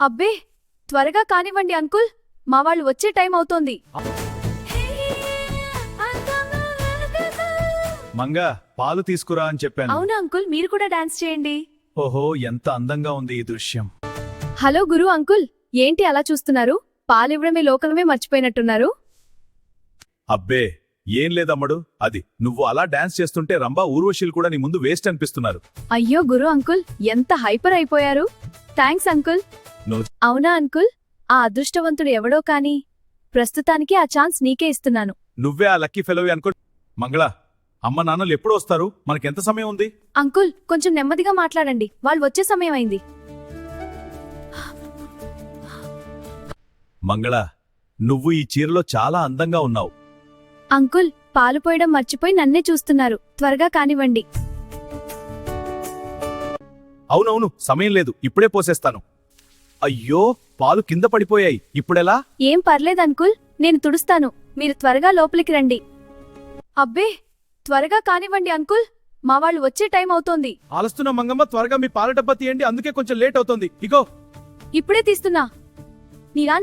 అబ్బే త్వరగా కానివ్వండి అంకుల్, మా వాళ్ళు వచ్చే టైం అవుతోంది. మంగా పాలు తీసుకురా అని చెప్పాను. అవునా అంకుల్, మీరు కూడా డాన్స్ చేయండి. ఓహో, ఎంత అందంగా ఉంది ఈ దృశ్యం. హలో గురు అంకుల్, ఏంటి అలా చూస్తున్నారు? పాలివ్వడమే లోకలమే మర్చిపోయినట్టున్నారు. అబ్బే ఏం లేదమ్మడు, అది నువ్వు అలా డాన్స్ చేస్తుంటే రంభా ఊర్వశీలు కూడా నీ ముందు వేస్ట్ అనిపిస్తున్నారు. అయ్యో గురు అంకుల్, ఎంత హైపర్ అయిపోయారు. Thanks uncle. నువ్వు అవునా అంకుల్, ఆ అదృష్టవంతుడు ఎవడో కాని ప్రస్తుతానికి ఆ ఛాన్స్ నీకే ఇస్తున్నాను. నువ్వే ఆ లక్కీ ఫెలోవి అనుకో. మంగళ, అమ్మ నాన్నలు ఎప్పుడు వస్తారు? మనకెంత సమయం ఉంది? అంకుల్ కొంచెం నెమ్మదిగా మాట్లాడండి, వాళ్ళు వచ్చే సమయం అయింది. మంగళ, నువ్వు ఈ చీరలో చాలా అందంగా ఉన్నావు. అంకుల్ పాలు పోయడం మర్చిపోయి నన్నే చూస్తున్నారు, త్వరగా కానివ్వండి. అవునవును, సమయం లేదు, ఇప్పుడే పోసేస్తాను. అయ్యో, పాలు కింద పడిపోయాయి, ఇప్పుడెలా? ఏం పర్లేదు అంకుల్, నేను తుడుస్తాను, మీరు త్వరగా లోపలికి రండి. అబ్బే త్వరగా కానివ్వండి అంకుల్, మా వాళ్ళు వచ్చే టైం అవుతోంది. ఆలస్తున్న మంగమ్మ, త్వరగా మీ పాల డబ్బా తీయండి, అందుకే కొంచెం లేట్ అవుతోంది. ఇగో ఇప్పుడే తీస్తున్నా. నీరా